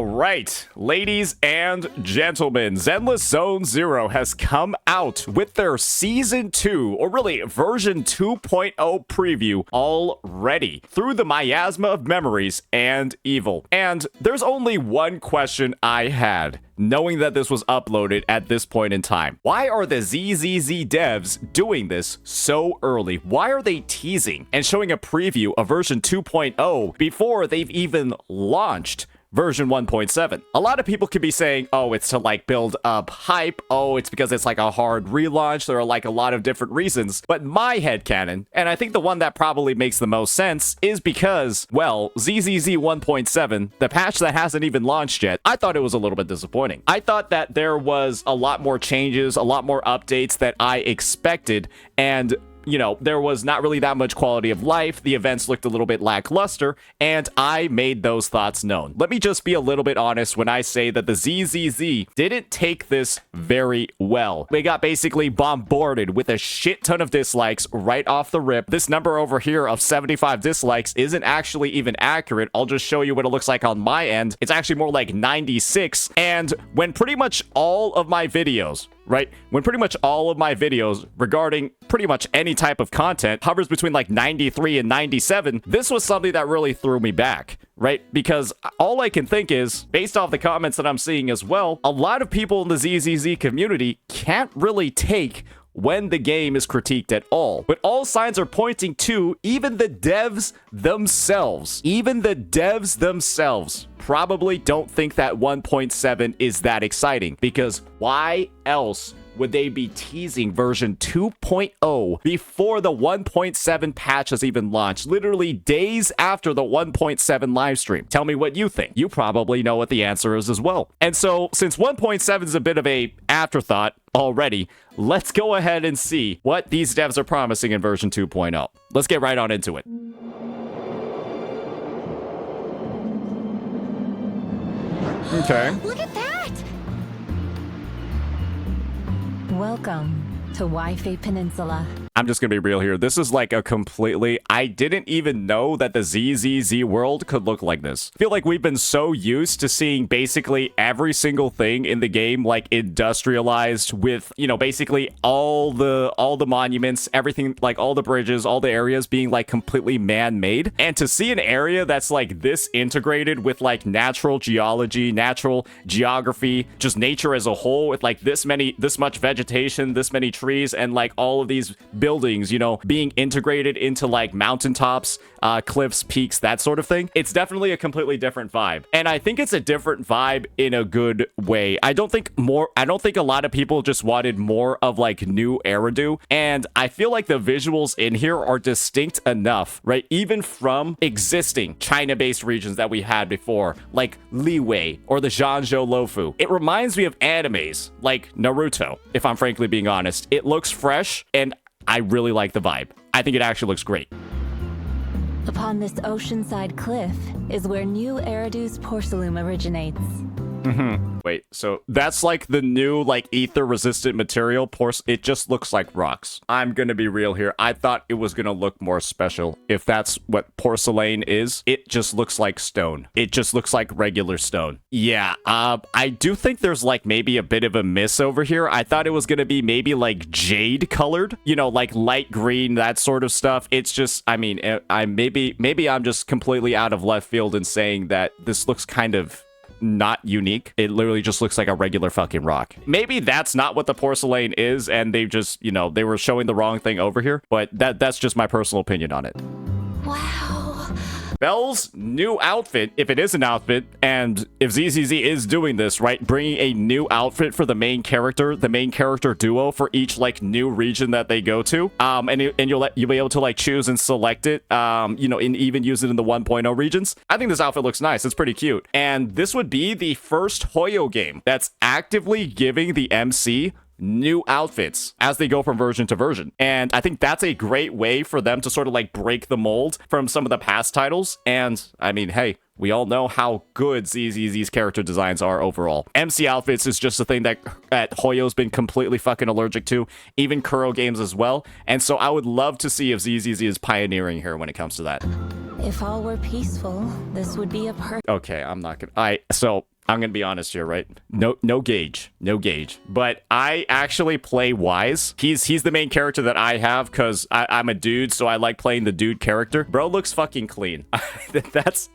right, ladies and gentlemen, Zenless Zone Zero has come out with their Season 2, or really version 2.0 preview already through the miasma of memories and evil. And there's only one question I had, knowing that this was uploaded at this point in time. Why are the ZZZ devs doing this so early? Why are they teasing and showing a preview of version 2.0 before they've even launched version 1.7? A lot of people could be saying, oh, it's to like build up hype. Oh, it's because it's like a hard relaunch. There are like a lot of different reasons. But my headcanon, and I think the one that probably makes the most sense, is because, well, ZZZ 1.7, the patch that hasn't even launched yet, I thought it was a little bit disappointing. I thought that there was a lot more changes, a lot more updates that I expected, and you know, there was not really that much quality of life. The events looked a little bit lackluster, and I made those thoughts known. Let me just be a little bit honest when I say that the ZZZ didn't take this very well. They got basically bombarded with a shit ton of dislikes right off the rip. This number over here of 75 dislikes isn't actually even accurate. I'll just show you what it looks like on my end. It's actually more like 96, and when pretty much all of my videos, right? When pretty much all of my videos regarding pretty much any type of content hovers between like 93 and 97, this was something that really threw me back, right? Because all I can think is, based off the comments that I'm seeing as well, a lot of people in the ZZZ community can't really take when the game is critiqued at all. But all signs are pointing to even the devs themselves probably don't think that 1.7 is that exciting, because why else would they be teasing version 2.0 before the 1.7 patch has even launched, literally days after the 1.7 livestream? Tell me what you think. You probably know what the answer is as well. And so, since 1.7 is a bit of a afterthought already, let's go ahead and see what these devs are promising in version 2.0. Let's get right on into it. Okay. Look at that! Welcome to Wi-Fi Peninsula. I'm just gonna be real here. This is like a completely... I didn't even know that the ZZZ world could look like this. I feel like we've been so used to seeing basically every single thing in the game like industrialized with, you know, basically all the monuments, everything, like all the bridges, all the areas being like completely man-made. And to see an area that's like this integrated with like natural geology, natural geography, just nature as a whole, with like this much vegetation, this many trees, and like all of these buildings, you know, being integrated into like mountaintops, cliffs, peaks, that sort of thing. It's definitely a completely different vibe. And I think it's a different vibe in a good way. I don't think a lot of people just wanted more of like new Eridu. And I feel like the visuals in here are distinct enough, right? Even from existing China-based regions that we had before, like Liwei or the Zhanzhou Lofu. It reminds me of animes like Naruto, if I'm frankly being honest. It looks fresh, and I really like the vibe. I think it actually looks great. Upon this oceanside cliff is where New Eridu's porcelain originates. Wait, so that's like the new like ether-resistant material. It just looks like rocks. I'm gonna be real here. I thought it was gonna look more special. If that's what porcelain is, it just looks like stone. It just looks like regular stone. Yeah, I do think there's like maybe a bit of a miss over here. I thought it was gonna be maybe like jade colored, you know, like light green, that sort of stuff. It's just, I mean, maybe I'm just completely out of left field in saying that this looks kind of not unique. It literally just looks like a regular fucking rock. Maybe that's not what the porcelain is, and they just, you know, they were showing the wrong thing over here, but that's just my personal opinion on it. Wow. Belle's new outfit, if it is an outfit, and if ZZZ is doing this, right, bringing a new outfit for the main character duo for each like new region that they go to, and you'll be able to like choose and select it, you know, and even use it in the 1.0 regions. I think this outfit looks nice. It's pretty cute, and this would be the first Hoyo game that's actively giving the MC new outfits as they go from version to version. And I think that's a great way for them to sort of like break the mold from some of the past titles. And I mean, hey, we all know how good ZZZ's character designs are overall. MC outfits is just a thing that Hoyo's been completely fucking allergic to, even Kuro games as well. And so I would love to see if ZZZ is pioneering here when it comes to that. If all were peaceful, this would be a Okay, I'm not gonna... So I'm gonna be honest here, right? No gauge. But I actually play Wise. He's the main character that I have because I'm a dude, so I like playing the dude character. Bro looks fucking clean. That's...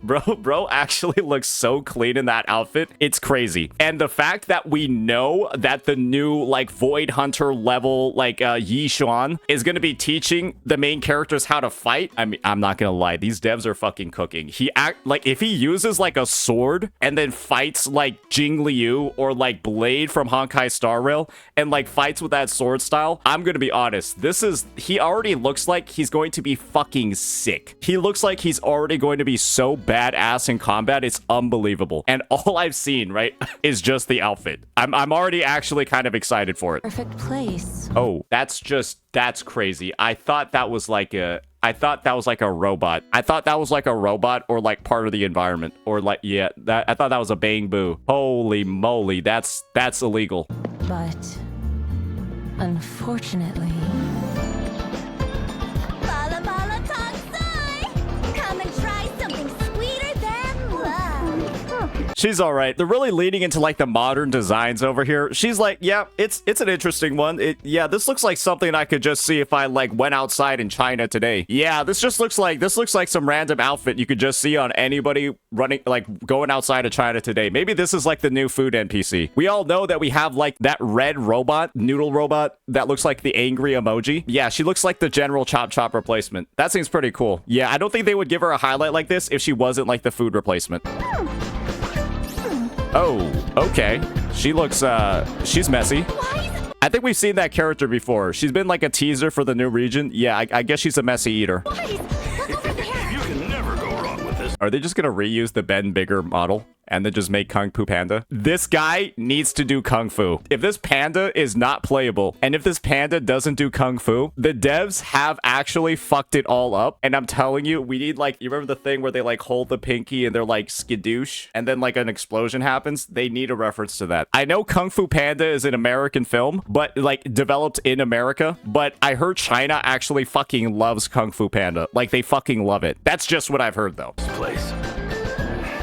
Bro actually looks so clean in that outfit. It's crazy. And the fact that we know that the new like Void Hunter level like Yi Xuan is going to be teaching the main characters how to fight. I mean, I'm not going to lie. These devs are fucking cooking. If he uses like a sword and then fights like Jing Liu or like Blade from Honkai Star Rail and like fights with that sword style, I'm going to be honest. He already looks like he's going to be fucking sick. He looks like he's already going to be so badass in combat. It's unbelievable. And all I've seen, right, is just the outfit. I'm already actually kind of excited for it. Perfect place. Oh, that's crazy. I thought that was like a robot. I thought that was like a robot or like part of the environment or like, yeah, I thought that was a bang boo. Holy moly, that's illegal. But unfortunately, she's all right. They're really leaning into like the modern designs over here. She's like, yeah, it's an interesting one. Yeah, this looks like something I could just see if I like went outside in China today. Yeah, this looks like some random outfit you could just see on anybody running, like going outside of China today. Maybe this is like the new food NPC. We all know that we have like that red robot, noodle robot that looks like the angry emoji. Yeah, she looks like the general Chop Chop replacement. That seems pretty cool. Yeah, I don't think they would give her a highlight like this if she wasn't like the food replacement. Oh, okay. She looks, she's messy. I think we've seen that character before. She's been like a teaser for the new region. Yeah, I guess she's a messy eater. You can never go wrong with this. Are they just gonna reuse the Ben Bigger model and then just make Kung Fu Panda? This guy needs to do Kung Fu. If this panda is not playable, and if this panda doesn't do Kung Fu, the devs have actually fucked it all up. And I'm telling you, we need like, you remember the thing where they like hold the pinky and they're like skadoosh, and then like an explosion happens? They need a reference to that. I know Kung Fu Panda is an American film, but like developed in America, but I heard China actually fucking loves Kung Fu Panda. Like they fucking love it. That's just what I've heard though. This place.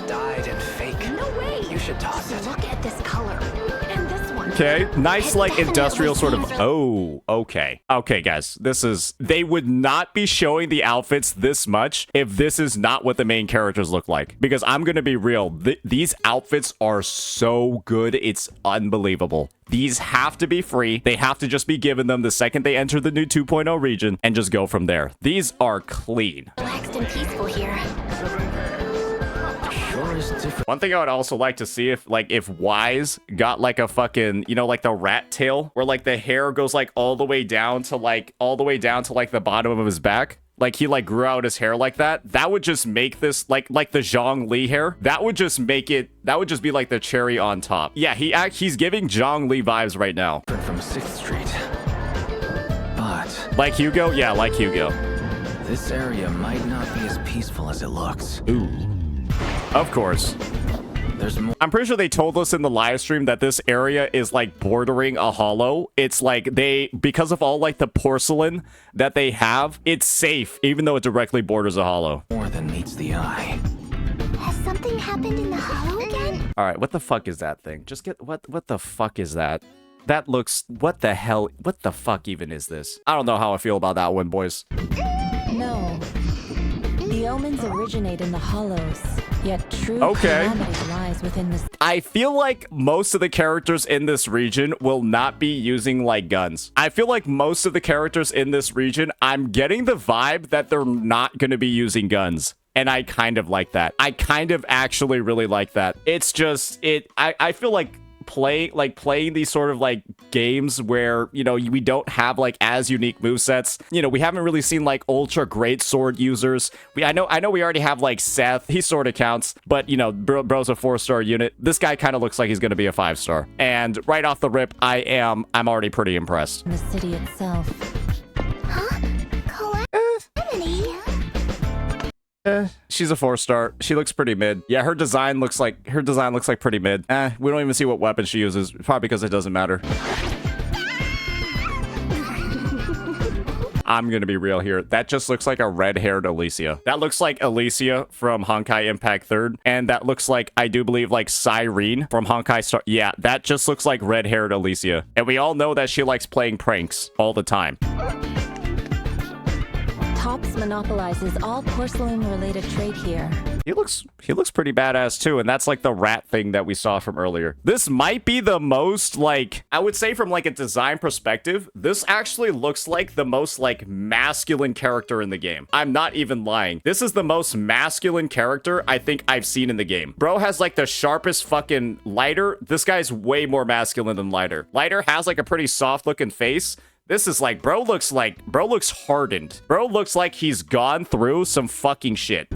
Dyed and fake. No way. You should toss it. Look at this color. And this one. Okay, nice It like definitely industrial sort of, seems oh, okay. Okay, guys, they would not be showing the outfits this much if this is not what the main characters look like. Because I'm gonna be real, these outfits are so good, it's unbelievable. These have to be free. They have to just be given them the second they enter the new 2.0 region and just go from there. These are clean. Relaxed and peaceful here. Sure is different. One thing I would also like to see if Wise got like a fucking, you know, like the rat tail where like the hair goes like all the way down to like the bottom of his back. Like he like grew out his hair like that. That would just make this like the Zhang Li hair. That would just make it, that would just be like the cherry on top. Yeah, he's giving Zhang Li vibes right now. From 6th Street. But Like Hugo? Yeah, like Hugo. this area might not be as peaceful as it looks. Ooh. Of course. There's more. I'm pretty sure they told us in the live stream that this area is like bordering a hollow. It's like because of all like the porcelain that they have, it's safe, even though it directly borders a hollow. More than meets the eye. Has something happened in the hollow again? All right, what the fuck is that thing? Just get, what the fuck is that? That looks, what the hell, what the fuck even is this? I don't know how I feel about that one, boys. No. The omens originate in the hollows, yet true Okay. calamity lies within the... I feel like most of the characters in this region will not be using like guns. I feel like most of the characters in this region, I'm getting the vibe that they're not going to be using guns. And I kind of like that. I kind of actually really like that. It's just, I feel like playing these sort of like games where, you know, we don't have like as unique movesets. You know, we haven't really seen like ultra great sword users. I know we already have like Seth. He sort of counts, but you know, bro's a 4-star unit. This guy kind of looks like he's going to be a 5-star. And right off the rip, I'm already pretty impressed. the city itself. Huh? Calamity? She's a 4-star. She looks pretty mid. Yeah, her design looks like pretty mid. We don't even see what weapon she uses. Probably because it doesn't matter. I'm gonna be real here. That just looks like a red-haired Alicia. That looks like Alicia from Honkai Impact 3rd. And that looks like, I do believe, like Cyrene from Honkai Star. Yeah, that just looks like red-haired Alicia. And we all know that she likes playing pranks all the time. Tops monopolizes all porcelain-related trade here. He looks pretty badass too, and that's like the rat thing that we saw from earlier. This might be the most, like, I would say from like a design perspective, this actually looks like the most like masculine character in the game. I'm not even lying. This is the most masculine character I think I've seen in the game. Bro has like the sharpest fucking lighter. This guy's way more masculine than Lighter. Lighter has like a pretty soft looking face. This is like, bro looks hardened. Bro looks like he's gone through some fucking shit.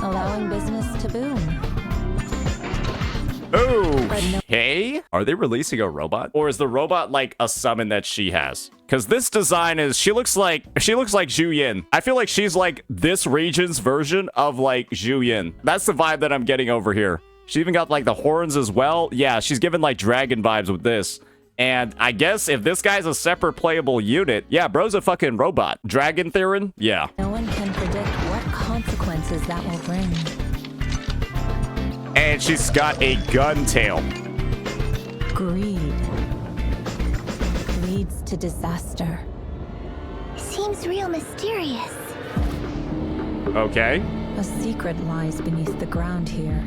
Allowing business to boom. Okay. Are they releasing a robot? Or is the robot like a summon that she has? Because this design is, she looks like Zhu Yin. I feel like she's like this region's version of like Zhu Yin. That's the vibe that I'm getting over here. She even got like the horns as well. Yeah, she's giving like dragon vibes with this. And I guess if this guy's a separate playable unit, yeah, bro's a fucking robot. Dragon Theron? Yeah. No one can predict what consequences that will bring. And she's got a gun tail. Greed leads to disaster. Seems real mysterious. Okay. A secret lies beneath the ground here.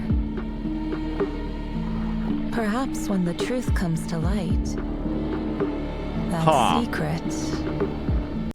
Perhaps when the truth comes to light, that secret...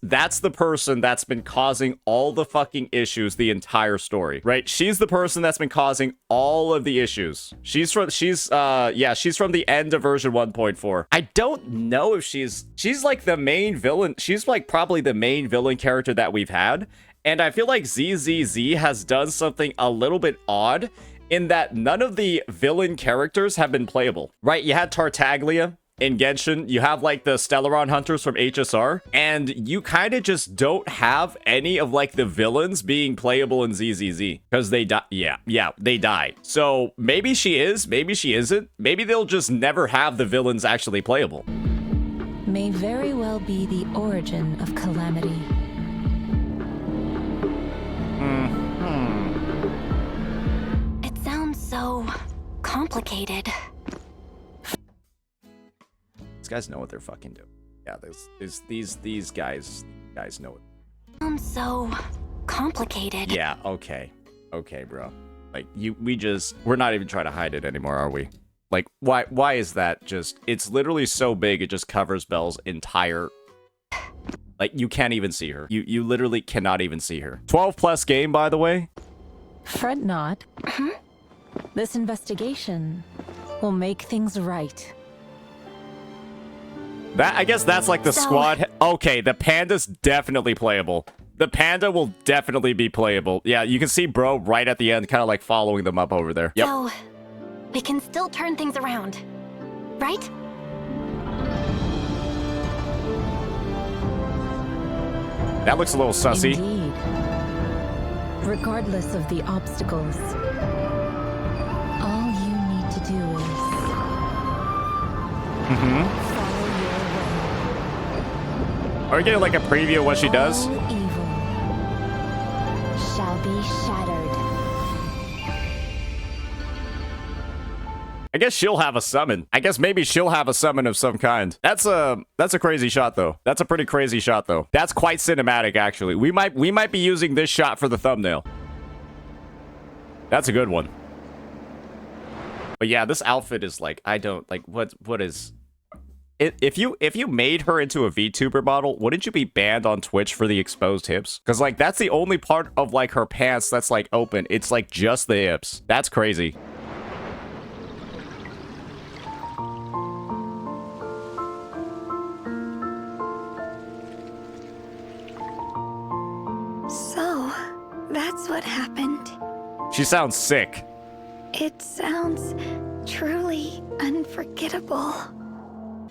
That's the person that's been causing all the fucking issues the entire story, right? She's the person that's been causing all of the issues. She's from the end of version 1.4. I don't know if she's like the main villain. She's like probably the main villain character that we've had. And I feel like ZZZ has done something a little bit odd in that none of the villain characters have been playable, right? You had Tartaglia in Genshin, you have like the Stellaron Hunters from HSR, and you kind of just don't have any of like the villains being playable in ZZZ because they die. Yeah, they die. So maybe she is, maybe she isn't. Maybe they'll just never have the villains actually playable. May very well be the origin of calamity. It sounds so complicated. These guys know what they're fucking doing. Yeah, these guys know it. Sounds so complicated. Yeah, okay, bro. Like we're not even trying to hide it anymore, are we? Like, why is that just? It's literally so big it just covers Belle's entire. Like, you can't even see her. You literally cannot even see her. 12+ game, by the way. Fret not. This investigation will make things right. I guess that's like the squad. Okay, the panda's definitely playable. The panda will definitely be playable. Yeah, you can see bro right at the end, kind of like following them up over there. Yep. So, we can still turn things around, right? That looks a little sussy. Indeed. Regardless of the obstacles, all you need to do is follow your way. Are we getting like a preview of what she does? All evil shall be shattered. I guess she'll have a summon. I guess maybe she'll have a summon of some kind. That's a crazy shot though. That's a pretty crazy shot though. That's quite cinematic actually. We might be using this shot for the thumbnail. That's a good one. But yeah, this outfit is like, I don't like what is it, if you made her into a VTuber model, wouldn't you be banned on Twitch for the exposed hips? Because like that's the only part of like her pants that's like open. It's like just the hips. That's crazy. So, that's what happened. She sounds sick. It sounds truly unforgettable.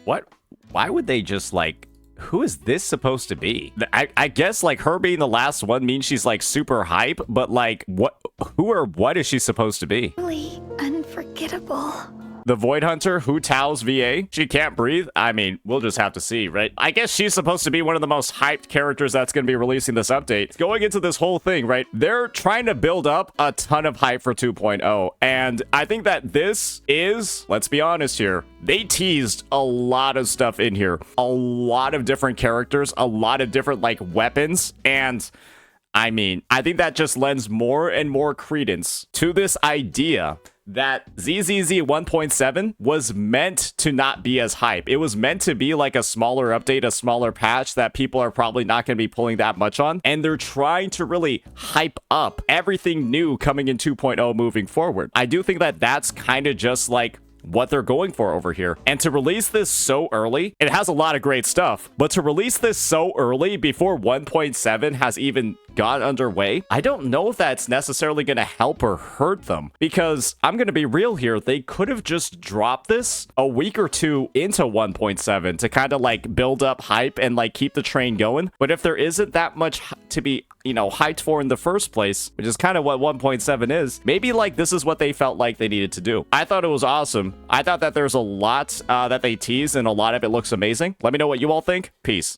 What? Why would they just like... Who is this supposed to be? I guess like her being the last one means she's like super hype, but like what? Who or what is she supposed to be? Truly unforgettable. The Void Hunter, Hu Tao's VA. She can't breathe. I mean, we'll just have to see, right? I guess she's supposed to be one of the most hyped characters that's going to be releasing this update. Going into this whole thing, right? They're trying to build up a ton of hype for 2.0. And I think that this is, let's be honest here, they teased a lot of stuff in here. A lot of different characters, a lot of different, like, weapons. And I mean, I think that just lends more and more credence to this idea that ZZZ 1.7 was meant to not be as hype. It was meant to be like a smaller update, a smaller patch that people are probably not going to be pulling that much on. And they're trying to really hype up everything new coming in 2.0 moving forward. I do think that that's kind of just like what they're going for over here. And to release this so early, it has a lot of great stuff, but to release this so early before 1.7 has even got underway, I don't know if that's necessarily going to help or hurt them, because I'm going to be real here, they could have just dropped this a week or two into 1.7 to kind of like build up hype and like keep the train going. But if there isn't that much to be, you know, hyped for in the first place, which is kind of what 1.7 is, maybe like this is what they felt like they needed to do. I thought it was awesome. I thought that there's a lot that they teased and a lot of it looks amazing. Let me know what you all think. Peace.